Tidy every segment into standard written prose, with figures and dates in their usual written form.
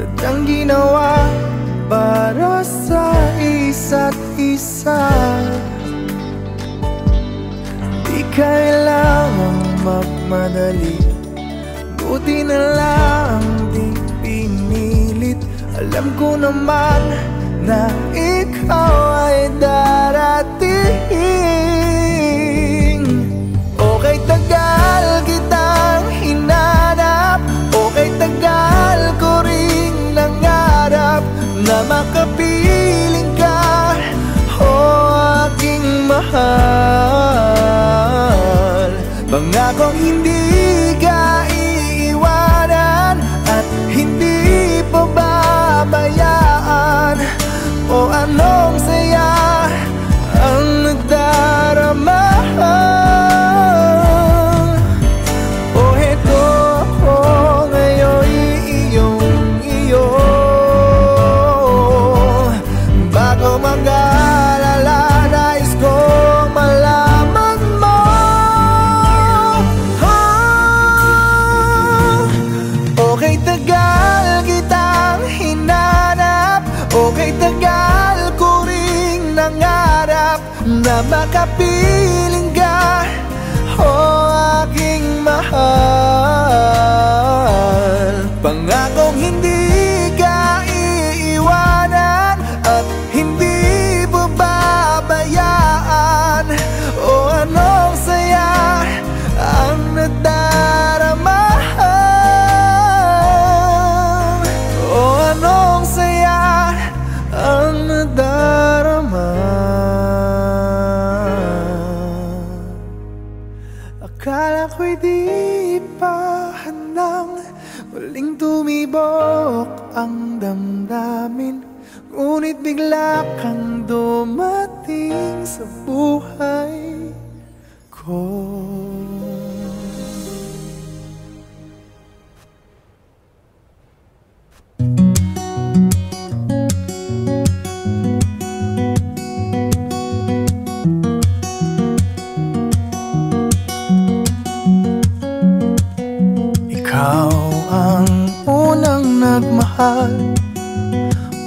sadyang ginawa para sa isa't isa. Di kailangang magmadali, buti na lang di pinilit. Alam ko naman na ikaw ay darating. Okay, tagal kitang hinanap, okay, tagal ko ring nangarap na makapiling ka, oh aking mahal. Pangakong hindi ka iiwanan at hindi pababayaan. O anong saya ang nagdarama. O heto ako ngayon iyong-iyo. Bago mag-alala, nais kong malaman mo. Okay, tagal kitang hinanap, okay, tagal ko ring nangarap na makapiling ka, oh aking mahal. Pangakong hindi ka iiwanan at hindi pababayaan. O anong saya ang nadarama. O anong saya ang nadarama. Akala ko'y di pa handang muling tumibok ang damdamin, ngunit bigla kang dumating sa buhay ko. Ikaw ang unang nagmahal,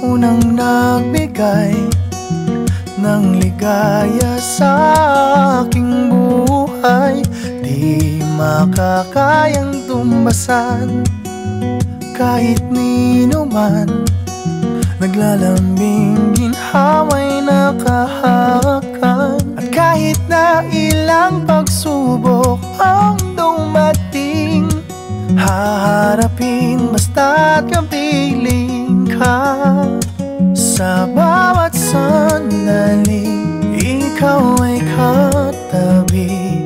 unang nagbigay ng ligaya sa aking buhay. Di makakayang tumbasan kahit nino man, naglalambing ginhaway nakahakan. At kahit na ilang pagsubok ang dumating, haharapin basta't kapiling ka. Sa bawat sandaling ikaw ay katabi,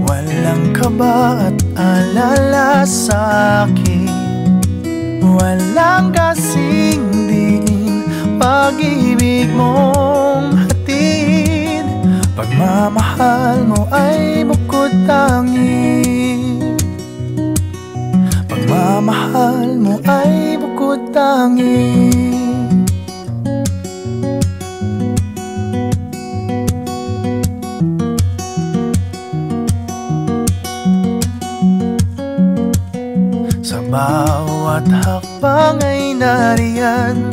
walang kaba at alala sa'kin, walang kasing diin pag-ibig mong hatid. Pagmamahal mo ay bukod tanging, pagmamahal mo ay bukod tanging. Sa bawat hakbang ay nariyan,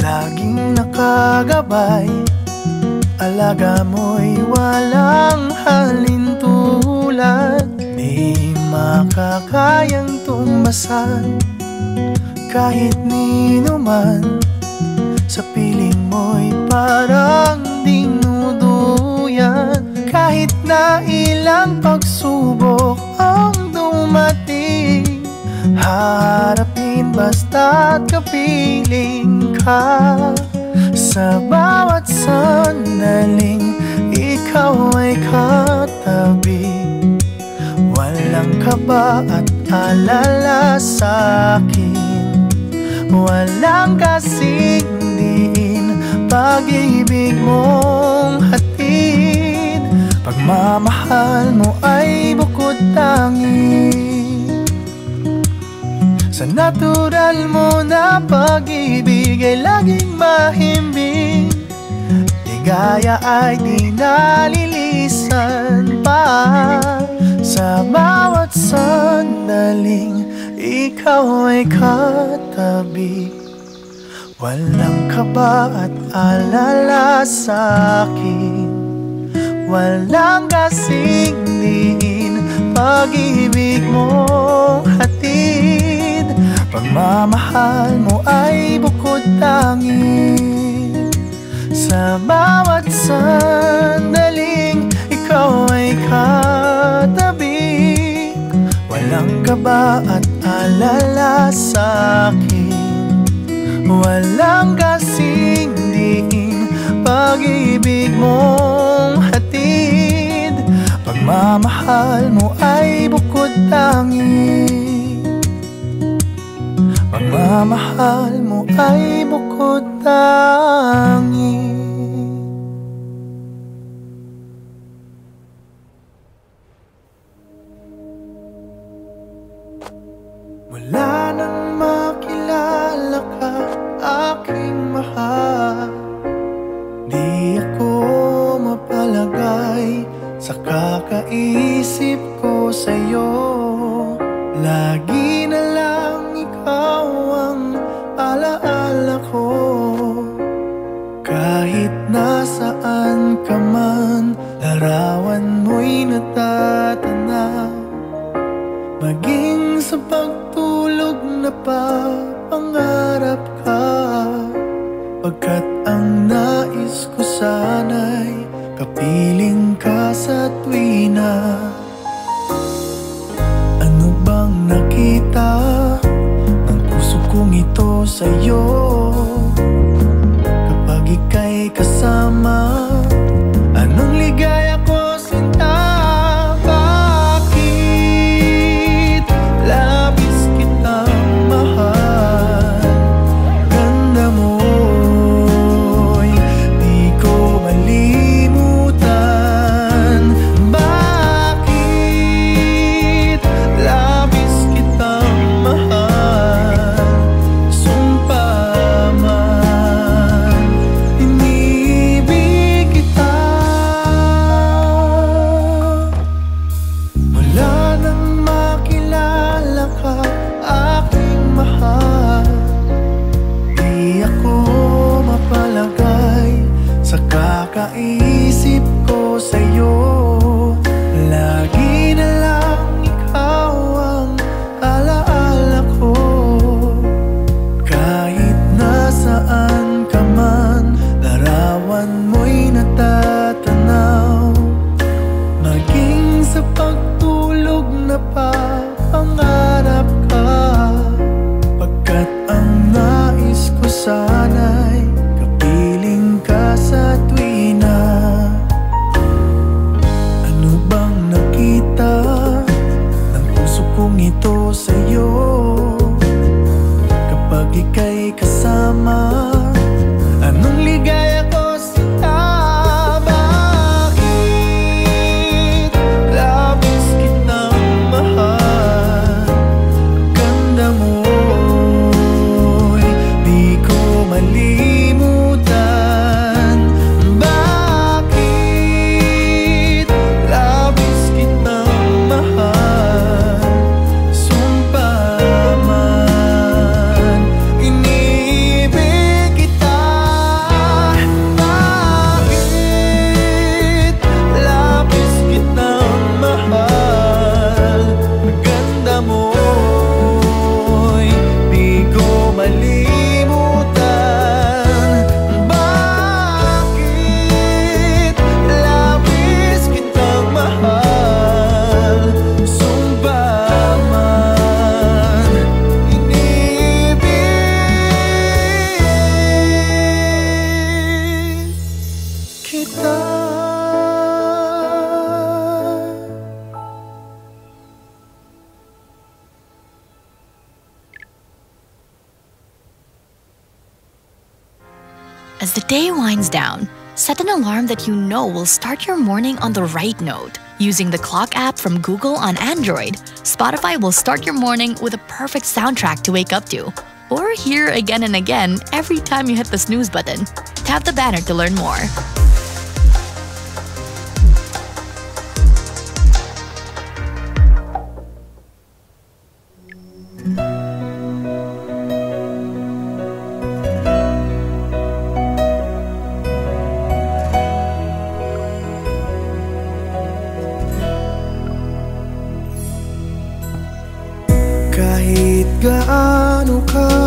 laging nakagabay. Alaga mo'y walang halintulad, di makakayang tumbasan kahit nino man. Sa piling mo'y parang dinuduyan, kahit na ilang pagsubok ang dumating, harapin basta't kapiling ka. Sa bawat sandaling ikaw ay katabi, walang kaba at alala sa'kin, walang kasing diin pag-ibig mong hatid. Pagmamahal mo ay bukod tanging, sa natural mo na pag-ibig ay laging mahimbing. Ligaya ay di nalilisan pa, sa bawat sandaling ikaw ay katabi. Walang kaba at alala sa'kin, walang kasing diin, pag-ibig mong hatid. Pagmamahal mo ay bukod tanging, sa bawat sandaling ikaw ay katabi. Walang kaba at alala sa'kin, walang kasing diin, pag-ibig mong hatid. Pagmamahal mo ay bukod tanging, pagmamahal mo ay bukod tanging. Wala nang makilala ka, aking mahal. Di ako mapalagay sa kakaisip ko sa'yo. Lagi na lang ikaw ang alaala ko. Kahit nasaan ka man, larawan mo'y natatanaw. Maging sa pagtulog na pangarap ka, pagkat ang nais ko sana'y kapiling ka sa tuwina. Ano bang nakita ng puso kong ito sa'yo? Kapag ika'y kasama, anong ligaya ko sinta? Bakit labis kitang mahal? Ganda mo'y di ko malimutan. Bakit labis kitang mahal? Sumpa man, inibig kita. Wala nang makilala ka, aking mahal. Di ako mapalagay sa kakaisip ko sa'yo. Lagi na lang ikaw ang alaala ko. Kahit nasaan ka man, larawan mo'y natatanaw. Maging sa pagtulog na pangarap ka, pagkat ang nais ko sana'y kapiling ka sa tuwina. Ano bang nakita ng puso kong ito sa'yo? Kapag ika'y kasama, anong ligaya ko sinta? Bakit labis kitang mahal? Ganda mo'y di ko malimutan. Bakit labis kitang mahal? Sumpa man, inibig kita. Bakit labis kitang mahal? Ganda mo'y di ko malimutan. Bakit labis kitang mahal? Sumpa man, inibig kita. As the day winds down, set an alarm that you know will start your morning on the right note. Using the Clock app from Google on Android, Spotify will start your morning with a perfect soundtrack to wake up to, or hear again and again every time you hit the snooze button. Tap the banner to learn more. gaano ka